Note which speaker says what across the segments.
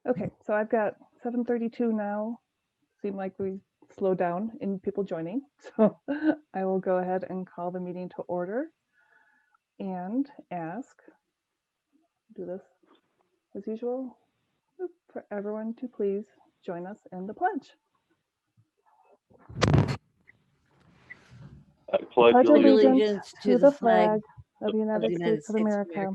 Speaker 1: Okay, so I've got 7:32 now. Seem like we slowed down in people joining. So I will go ahead and call the meeting to order and ask, do this as usual, for everyone to please join us in the pledge.
Speaker 2: I pledge
Speaker 1: allegiance to the flag of the United States of America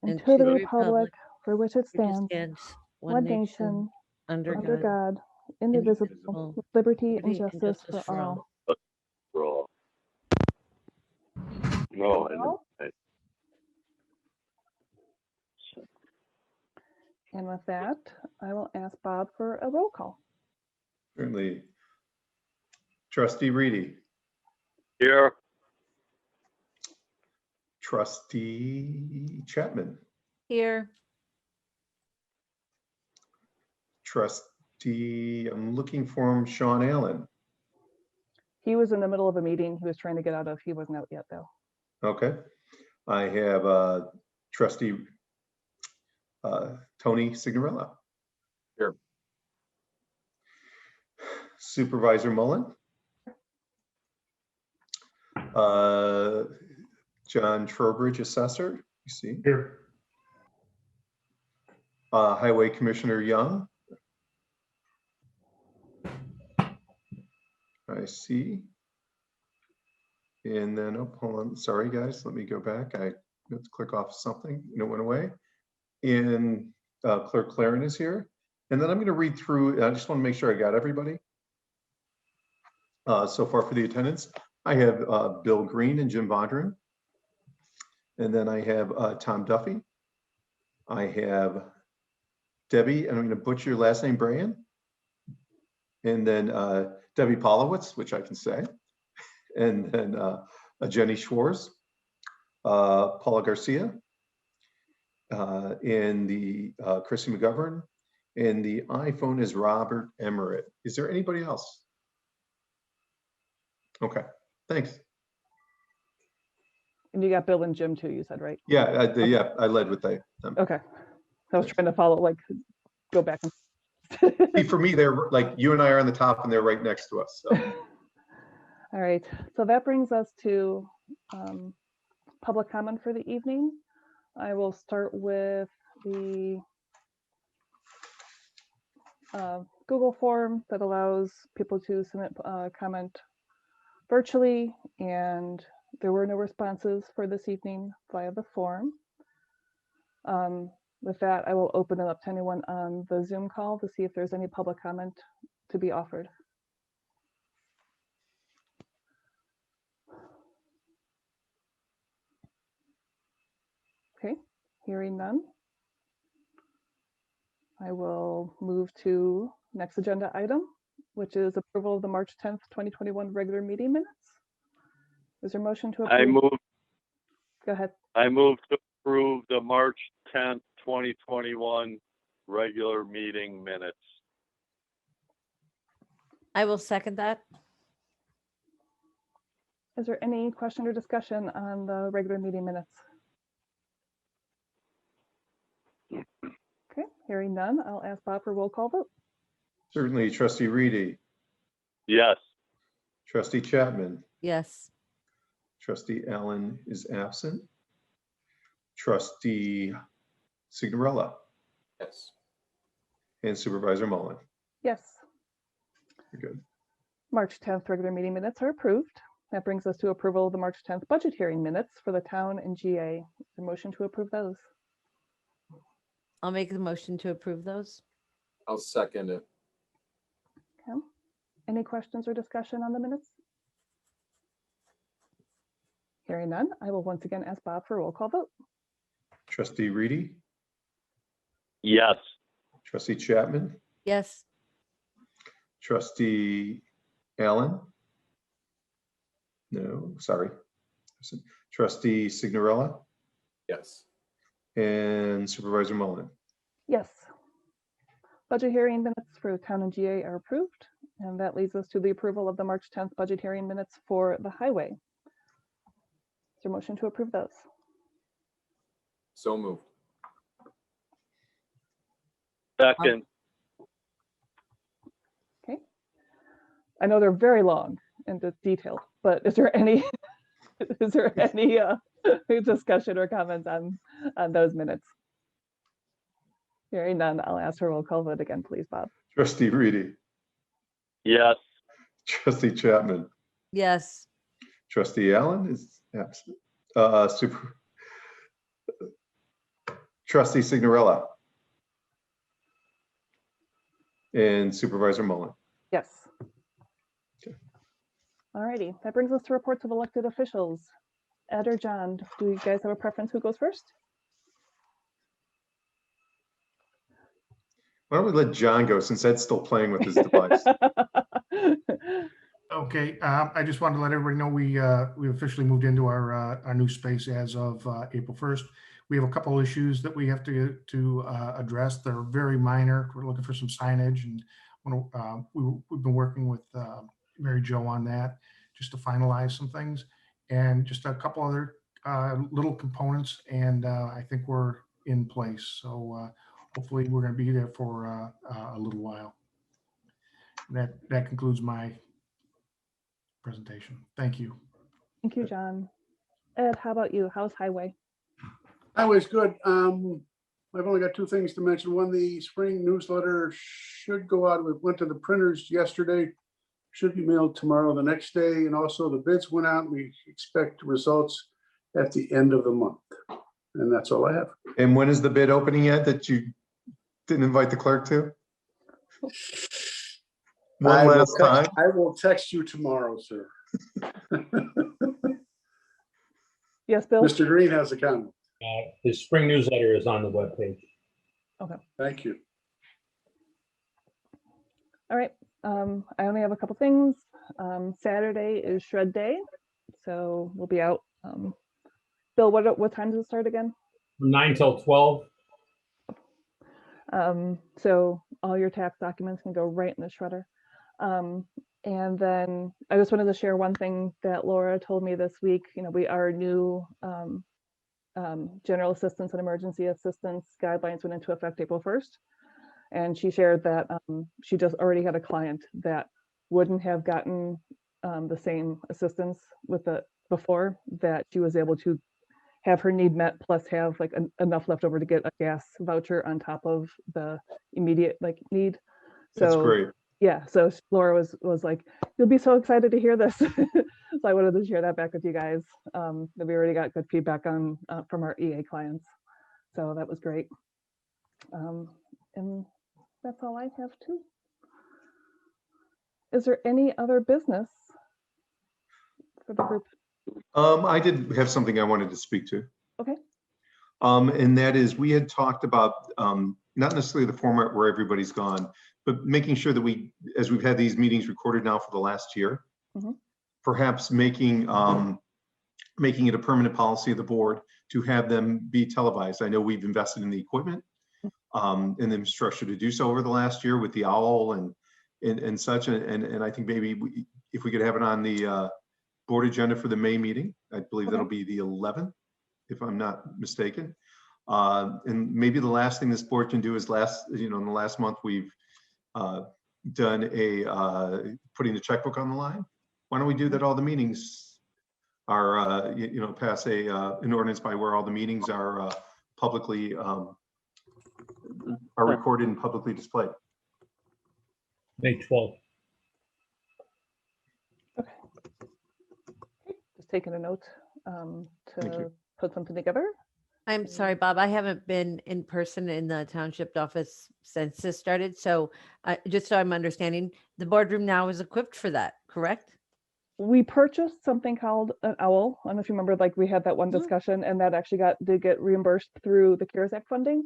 Speaker 1: and to the republic for which it stands, one nation, under God, indivisible, with liberty and justice for all.
Speaker 2: No,
Speaker 1: And with that, I will ask Bob for a roll call.
Speaker 3: Certainly. Trustee Reedy.
Speaker 2: Here.
Speaker 3: Trustee Chapman.
Speaker 4: Here.
Speaker 3: Trustee, I'm looking for him, Sean Allen.
Speaker 1: He was in the middle of a meeting he was trying to get out of. He wasn't out yet, though.
Speaker 3: Okay. I have Trustee Tony Signorella.
Speaker 2: Here.
Speaker 3: Supervisor Mullen. John Trowbridge, Assessor. You see.
Speaker 5: Here.
Speaker 3: Highway Commissioner Young. I see. And then, oh, hold on. Sorry, guys. Let me go back. I have to click off something. It went away. And Clerk Claren is here. And then I'm going to read through. I just want to make sure I got everybody. So far for the attendance, I have Bill Green and Jim Vondran. And then I have Tom Duffy. I have Debbie, and I'm going to butcher your last name, Brian. And then Debbie Polowitz, which I can say. And then Jenny Schwartz, Paula Garcia, and the Chrissy McGovern, and the iPhone is Robert Emmerich. Is there anybody else? Okay, thanks.
Speaker 1: And you got Bill and Jim too, you said, right?
Speaker 3: Yeah, yeah, I led with them.
Speaker 1: Okay. I was trying to follow, like, go back.
Speaker 3: See, for me, they're like, you and I are on the top and they're right next to us. So.
Speaker 1: All right, so that brings us to public comment for the evening. I will start with the Google form that allows people to submit comment virtually, and there were no responses for this evening via the form. With that, I will open it up to anyone on the Zoom call to see if there's any public comment to be offered. Okay, hearing none. I will move to next agenda item, which is approval of the March 10th, 2021 regular meeting minutes. Is there a motion to approve? Go ahead.
Speaker 2: I move to approve the March 10th, 2021 regular meeting minutes.
Speaker 4: I will second that.
Speaker 1: Is there any question or discussion on the regular meeting minutes? Okay, hearing none, I'll ask Bob for roll call vote.
Speaker 3: Certainly, Trustee Reedy.
Speaker 2: Yes.
Speaker 3: Trustee Chapman.
Speaker 4: Yes.
Speaker 3: Trustee Allen is absent. Trustee Signorella.
Speaker 5: Yes.
Speaker 3: And Supervisor Mullen.
Speaker 1: Yes.
Speaker 3: You're good.
Speaker 1: March 10th regular meeting minutes are approved. That brings us to approval of the March 10th budget hearing minutes for the town and GA. Is there a motion to approve those?
Speaker 4: I'll make the motion to approve those.
Speaker 5: I'll second it.
Speaker 1: Okay. Any questions or discussion on the minutes? Hearing none, I will once again ask Bob for a roll call vote.
Speaker 3: Trustee Reedy.
Speaker 2: Yes.
Speaker 3: Trustee Chapman.
Speaker 4: Yes.
Speaker 3: Trustee Allen. No, sorry. Trustee Signorella
Speaker 5: Yes.
Speaker 3: and Supervisor Mullen.
Speaker 1: Yes. Budget hearing minutes for the town and GA are approved. And that leads us to the approval of the March 10th budget hearing minutes for the highway. Is there a motion to approve those?
Speaker 5: So moved.
Speaker 2: Second,
Speaker 1: I know they're very long and detailed, but is there any discussion or comments on those minutes? Hearing none, I'll ask for a roll call vote again, please, Bob.
Speaker 3: Trustee Reedy,
Speaker 2: yes.
Speaker 3: trustee Chapman,
Speaker 4: Yes.
Speaker 3: trustee Allen is absent. Trustee Signorella and Supervisor Mullen.
Speaker 1: Yes.
Speaker 3: Okay.
Speaker 1: All righty, that brings us to reports of elected officials. Ed or John, do you guys have a preference who goes first?
Speaker 3: Why don't we let John go since Ed's still playing with his device?
Speaker 6: Okay, I just wanted to let everybody know we officially moved into our new space as of April 1st. We have a couple issues that we have to address. They're very minor. We're looking for some signage, and we've been working with Mary Jo on that just to finalize some things, and just a couple other little components, and I think we're in place. So hopefully we're going to be there for a little while. That concludes my presentation. Thank you.
Speaker 1: Thank you, John. Ed, how about you? How's Highway?
Speaker 7: Highway's good. I've only got two things to mention. One, the spring newsletter should go out. We went to the printers yesterday, should be mailed tomorrow, the next day. And also the bids went out. We expect results at the end of the month. And that's all I have.
Speaker 3: And when is the bid opening yet that you didn't invite the clerk to? One last time.
Speaker 7: I will text you tomorrow, sir.
Speaker 1: Yes, Bill?
Speaker 7: Mr. Green has a comment.
Speaker 8: His spring newsletter is on the webpage.
Speaker 7: Thank you.
Speaker 1: All right. I only have a couple things. Saturday is Shred Day, so we'll be out. Bill, what time does it start again?
Speaker 8: From 9 till 12.
Speaker 1: So all your tax documents can go right in the shredder. And then I just wanted to share one thing that Laura told me this week. You know, our new general assistance and emergency assistance guidelines went into effect April 1st. And she shared that she just already had a client that wouldn't have gotten the same assistance with it before, that she was able to have her need met plus have like enough left over to get a gas voucher on top of the immediate need. So
Speaker 3: That's great.
Speaker 1: yeah, so Laura was like, you'll be so excited to hear this. So I wanted to share that back with you guys. That we already got good feedback on from our EA clients. So that was great. And that's all I have too. Is there any other business for the group?
Speaker 3: I did have something I wanted to speak to.
Speaker 1: Okay.
Speaker 3: And that is, we had talked about not necessarily the format where everybody's gone, but making sure that we, as we've had these meetings recorded now for the last year, perhaps making it a permanent policy of the board to have them be televised. I know we've invested in the equipment and the infrastructure to do so over the last year with the OWL and such. And I think maybe if we could have it on the board agenda for the May meeting, I believe that'll be the 11th, if I'm not mistaken. And maybe the last thing this board can do is in the last month, we've done putting the checkbook on the line. Why don't we do that? All the meetings are, pass an ordinance by where all the meetings are publicly are recorded and publicly displayed.
Speaker 8: May 12th.
Speaker 1: Okay. Just taking a note to put something together.
Speaker 4: I'm sorry, Bob, I haven't been in person in the township office since this started. So just so I'm understanding, the boardroom now is equipped for that, correct?
Speaker 1: We purchased something called an OWL. I don't know if you remember, like we had that one discussion, and that actually did get reimbursed through the CARES Act funding.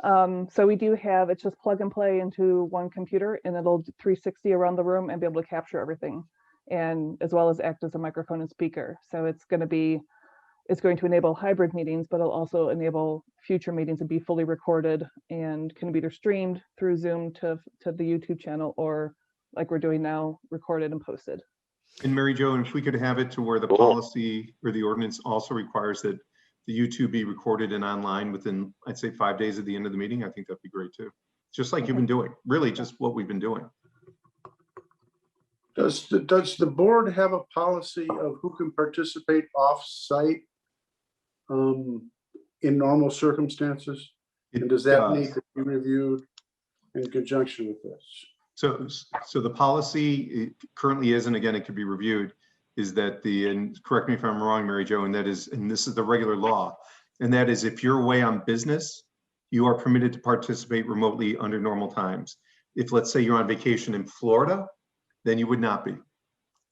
Speaker 1: So we do have, it's just plug and play into one computer, and it'll 360 around the room and be able to capture everything, and as well as act as a microphone and speaker. So it's going to enable hybrid meetings, but it'll also enable future meetings to be fully recorded and can be either streamed through Zoom to the YouTube channel, or like we're doing now, recorded and posted.
Speaker 3: And Mary Jo, if we could have it to where the policy or the ordinance also requires that the YouTube be recorded and online within, I'd say, 5 days at the end of the meeting, I think that'd be great too. just like you've been doing, really just what we've been doing.
Speaker 7: Does the board have a policy of who can participate off-site in normal circumstances? And does that need to be reviewed in conjunction with this?
Speaker 3: So the policy currently is, and again, it could be reviewed, is that and correct me if I'm wrong, Mary Jo, and this is the regular law, and that is if you're away on business, you are permitted to participate remotely under normal times. If, let's say, you're on vacation in Florida, then you would not be.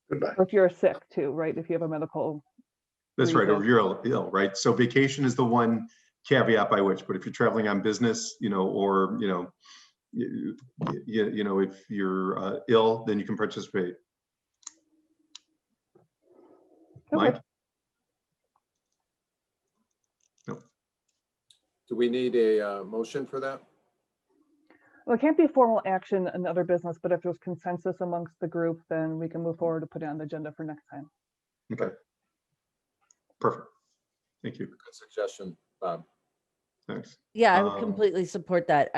Speaker 7: Goodbye.
Speaker 1: Or if you're sick too, right? If you have a medical.
Speaker 3: That's right, or
Speaker 1: reason.
Speaker 3: you're ill, right? So vacation is the one caveat by which, but if you're traveling on business, or, if you're ill, then you can participate.
Speaker 1: Okay.
Speaker 3: Mike? No.
Speaker 5: Do we need a motion for that?
Speaker 1: Well, it can't be formal action in other business, but if there's consensus amongst the group, then we can move forward to put it on the agenda for next time.
Speaker 3: Okay. Perfect. Thank you.
Speaker 5: Good suggestion, Bob.
Speaker 3: Thanks.
Speaker 4: Yeah, I would completely support that.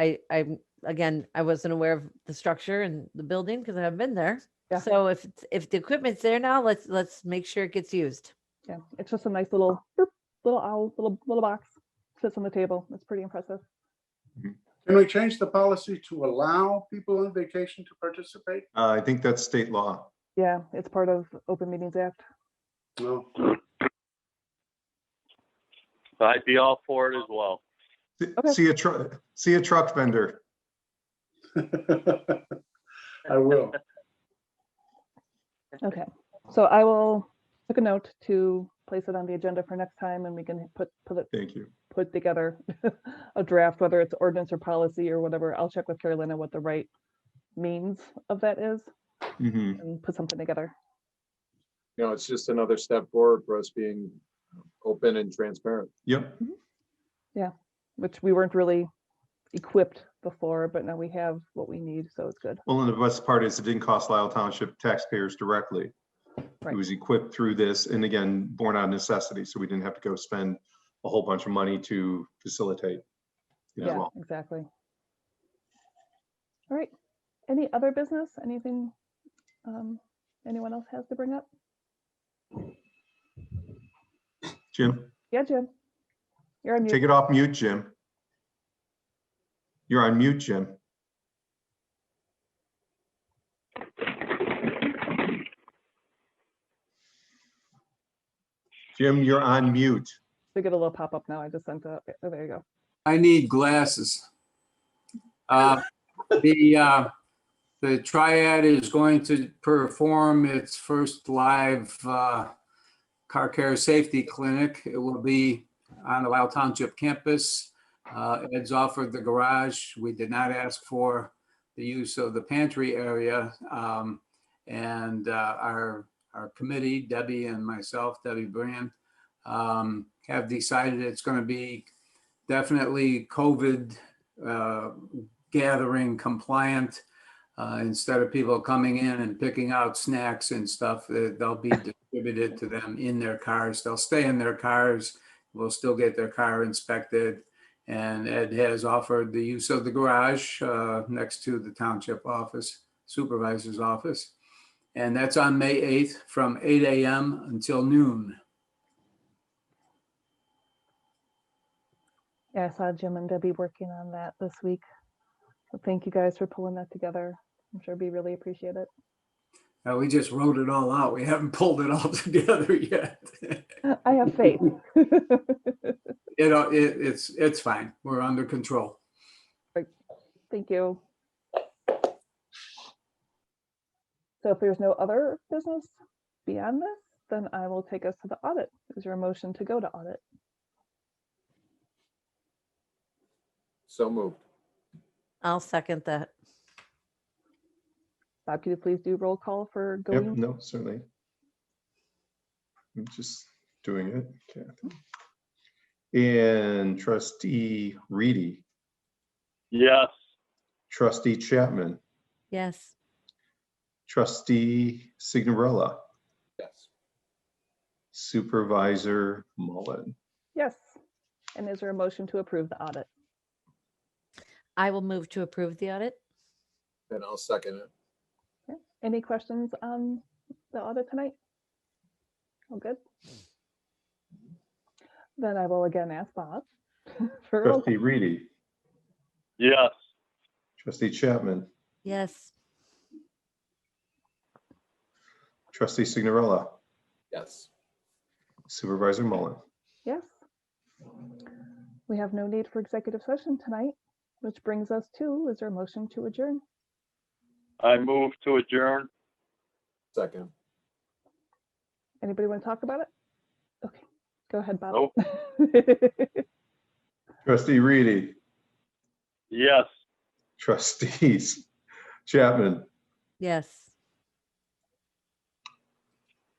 Speaker 4: Again, I wasn't aware of the structure and the building because I haven't been there.
Speaker 1: Yeah.
Speaker 4: So if the equipment's there now, let's make sure it gets used.
Speaker 1: Yeah, it's just a nice little owl, little box, sits on the table. It's pretty impressive.
Speaker 7: Can we change the policy to allow people on vacation to participate?
Speaker 3: I think that's state law.
Speaker 1: Yeah, it's part of Open Meetings Act.
Speaker 7: No.
Speaker 2: I'd be all for it as well.
Speaker 1: Okay.
Speaker 3: See a truck vendor.
Speaker 7: I will.
Speaker 1: Okay, so I will take a note to place it on the agenda for next time, and we can
Speaker 3: Thank you.
Speaker 1: put together a draft, whether it's ordinance or policy or whatever. I'll check with Carolina what the right means of that is
Speaker 3: Mhm.
Speaker 1: and put something together.
Speaker 5: It's just another step forward for us being open and transparent.
Speaker 3: Yep.
Speaker 1: Which we weren't really equipped before, but now we have what we need, so it's good.
Speaker 3: Well, and the best part is it didn't cost Lisle Township taxpayers directly.
Speaker 1: Right.
Speaker 3: It was equipped through this, and again, born out of necessity, so we didn't have to go spend a whole bunch of money to facilitate it as
Speaker 1: Yeah,
Speaker 3: well.
Speaker 1: exactly. All right, any other business, anything anyone else has to bring up?
Speaker 3: Jim,
Speaker 1: Yeah, Jim, you're on mute.
Speaker 3: take it off mute, Jim. You're on mute, Jim. Jim, you're on mute.
Speaker 1: We get a little pop-up now. I just sent a, oh, there you go.
Speaker 9: I need glasses. The Triad is going to perform its first live car care safety clinic. It will be on the Lisle Township campus. Ed's offered the garage. We did not ask for the use of the pantry area. And our committee, Debbie and myself, Debbie Brand, have decided it's going to be definitely COVID gathering compliant. Instead of people coming in and picking out snacks and stuff, they'll be distributed to them in their cars. They'll stay in their cars. We'll still get their car inspected. And Ed has offered the use of the garage next to the township office, supervisor's office. And that's on May 8th from 8 a.m. until noon.
Speaker 1: Yeah, I saw Jim and Debbie working on that this week. So thank you guys for pulling that together. I'm sure we really appreciate it.
Speaker 9: We just wrote it all out. We haven't pulled it all together yet.
Speaker 1: I have faith.
Speaker 9: It's fine. We're under control.
Speaker 1: Thank you. So if there's no other business beyond this, then I will take us to the audit. Is there a motion to go to audit?
Speaker 5: So moved.
Speaker 4: I'll second that.
Speaker 1: Bob, could you please do roll call for
Speaker 3: Yep,
Speaker 1: going?
Speaker 3: no, certainly. I'm just doing it. Kathy. And trustee Reedy,
Speaker 2: Yes.
Speaker 3: trustee Chapman,
Speaker 4: Yes.
Speaker 3: trustee Signorella,
Speaker 5: Yes.
Speaker 3: supervisor Mullen.
Speaker 1: Yes. And is there a motion to approve the audit?
Speaker 4: I will move to approve the audit.
Speaker 5: Then I'll second it.
Speaker 1: Any questions on the audit tonight? All good? Then I will again ask Bob for a roll call.
Speaker 3: Trustee Reedy,
Speaker 2: Yes.
Speaker 3: trustee Chapman,
Speaker 4: Yes.
Speaker 3: trustee Signorella,
Speaker 5: Yes.
Speaker 3: supervisor Mullen.
Speaker 1: Yes. We have no need for executive session tonight, which brings us to, is there a motion to adjourn?
Speaker 2: I move to adjourn.
Speaker 5: Second.
Speaker 1: Anybody want to talk about it? Okay, go ahead, Bob.
Speaker 2: Nope.
Speaker 3: Trustee Reedy,
Speaker 2: Yes.
Speaker 3: trustees Chapman,
Speaker 4: Yes.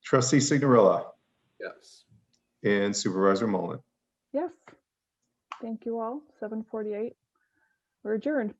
Speaker 3: trustee Signorella,
Speaker 5: Yes.
Speaker 3: and supervisor Mullen.
Speaker 1: Yes. Thank you all. 7:48. We're adjourned.